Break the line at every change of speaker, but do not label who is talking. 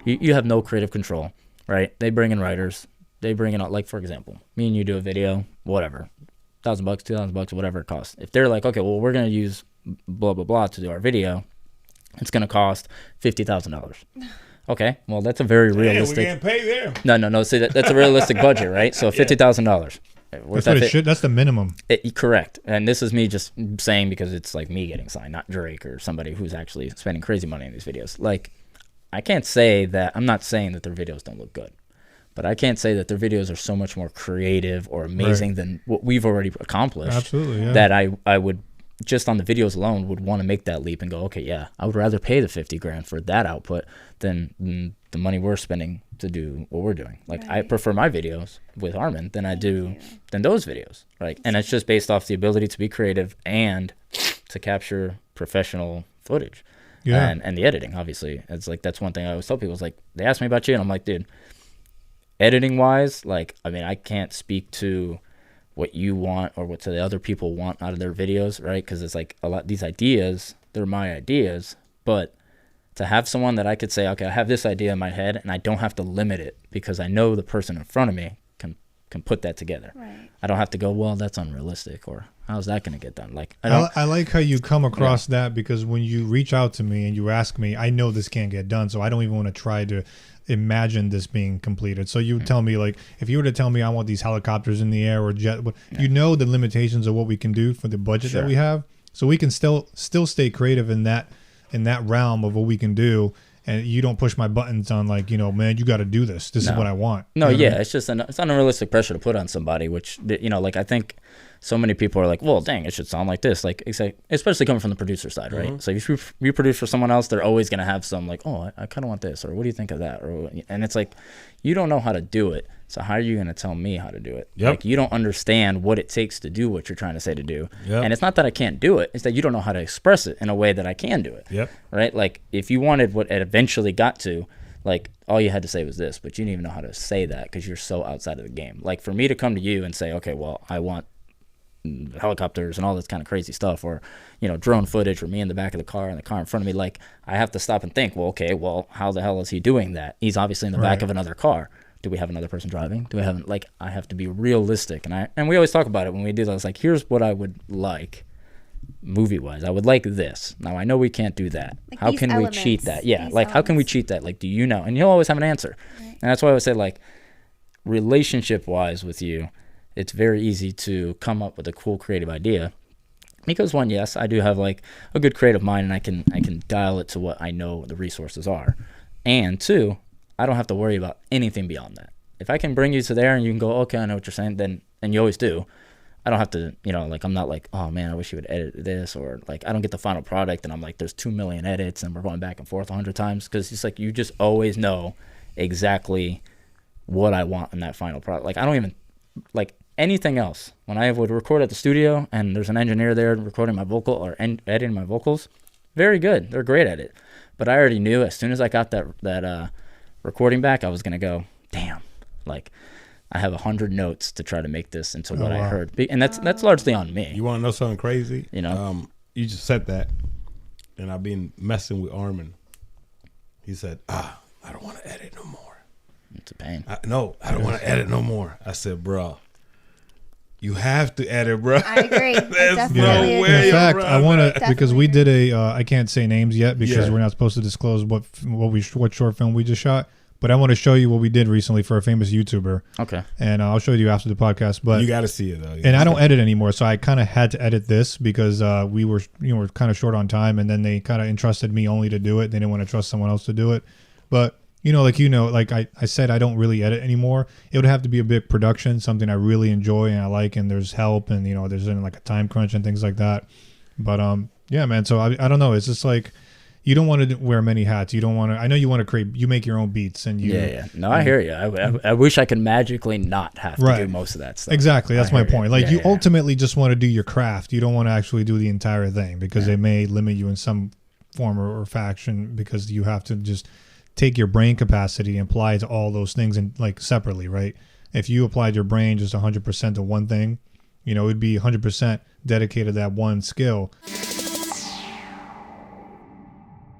you have no creative control, right? They bring in writers. They bring in, like, for example, me and you do a video, whatever, $1,000, $2,000, whatever it costs. If they're like, okay, well, we're going to use blah, blah, blah to do our video, it's going to cost $50,000. Okay, well, that's a very realistic.
We can't pay there.
No. See, that's a realistic budget, right? So $50,000.
That's what it should. That's the minimum.
Correct. And this is me just saying because it's like me getting signed, not Drake or somebody who's actually spending crazy money on these videos. Like, I can't say that. I'm not saying that their videos don't look good, but I can't say that their videos are so much more creative or amazing than what we've already accomplished.
Absolutely, yeah.
That I would, just on the videos alone, would want to make that leap and go, okay, yeah, I would rather pay the $50,000 for that output than the money we're spending to do what we're doing. Like, I prefer my videos with Armin than than those videos, right? And it's just based off the ability to be creative and to capture professional footage.
Yeah.
And the editing, obviously. It's like, that's one thing I always tell people. Is like, they ask me about you, and I'm like, dude, editing wise, like, I mean, I can't speak to what you want or what the other people want out of their videos, right? Because it's like a lot, these ideas, they're my ideas, but to have someone that I could say, okay, I have this idea in my head and I don't have to limit it because I know the person in front of me can put that together. Right. I don't have to go, well, that's unrealistic, or how's that going to get done? Like,
I like how you come across that, because when you reach out to me and you ask me, I know this can't get done, so I don't even want to try to imagine this being completed. So you tell me, like, if you were to tell me I want these helicopters in the air or jet, you know the limitations of what we can do for the budget that we have, so we can still stay creative in that realm of what we can do. And you don't push my buttons on, like, you know, man, you got to do this. This is what I want.
No,
you know what I mean?
It's just it's unrealistic pressure to put on somebody, which, you know, like, I think so many people are like, well, dang, it should sound like this. Like, especially coming from the producer side, right? Mm-hmm. So if you produce for someone else, they're always going to have some, like, oh, I kind of want this, or what do you think of that? And it's like, you don't know how to do it. So how are you going to tell me how to do it?
Yep.
Like, you don't understand what it takes to do what you're trying to say to do.
Yep.
And it's not that I can't do it. It's that you don't know how to express it in a way that I can do it.
Yep.
Right? Like, if you wanted what it eventually got to, like, all you had to say was this, but you didn't even know how to say that because you're so outside of the game. Like, for me to come to you and say, okay, well, I want helicopters and all this kind of crazy stuff, or, you know, drone footage, or me in the back of the car and the car in front of me, like, I have to stop and think, well, okay, well, how the hell is he doing that? He's obviously in the back of another car. Do we have another person driving? Do we have, like, I have to be realistic. And we always talk about it when we do this, like, here's what I would like movie wise. I would like this. Now, I know we can't do that.
Like,
how can we cheat that? Yeah. Like, how can we cheat that? Like, do you know? And you'll always have an answer. Right. And that's why I would say, like, relationship wise with you, it's very easy to come up with a cool creative idea. Because one, yes, I do have, like, a good creative mind, and I can dial it to what I know the resources are. And two, I don't have to worry about anything beyond that. If I can bring you to there and you can go, okay, I know what you're saying, then, and you always do, I don't have to, you know, like, I'm not like, oh man, I wish you would edit this, or like, I don't get the final product and I'm like, there's 2 million edits and we're going back and forth 100 times, because it's like, you just always know exactly what I want in that final product. Like, I don't even, like, anything else, when I would record at the studio and there's an engineer there recording my vocal or editing my vocals, very good, they're great at it. But I already knew as soon as I got that recording back, I was going to go, damn, like, I have 100 notes to try to make this into what I heard. And that's largely on me.
You want to know something crazy?
You know?
You just said that, and I've been messing with Armin. He said, I don't want to edit no more.
It's a pain.
I don't want to edit no more. I said, bro, you have to edit, bro.
I agree.
There's no way.
In fact, I want to,
Definitely
because we did I can't say names yet because
Yeah.
we're not supposed to disclose what short film we just shot. But I want to show you what we did recently for a famous YouTuber.
Okay.
And I'll show you after the podcast. But
You got to see it, though.
and I don't edit anymore, so I kind of had to edit this because we were kind of short on time, and then they kind of entrusted me only to do it. They didn't want to trust someone else to do it. But like I said, I don't really edit anymore. It would have to be a big production, something I really enjoy and I like, and there's help, and there's like a time crunch and things like that. But yeah, man. So I don't know. It's just like, you don't want to wear many hats. You don't want to. I know you want to create. You make your own beats, and you.
Yeah. No, I hear you. I wish I could magically not have to do most of that stuff.
Exactly. That's my point. Like, you
ultimately
ultimately just want to do your craft. You don't want to actually do the entire thing, because it may limit you in some form or faction, because you have to just take your brain capacity and apply it to all those things, and like separately, right? If you applied your brain just 100% to one thing, it'd be 100% dedicated to that one skill.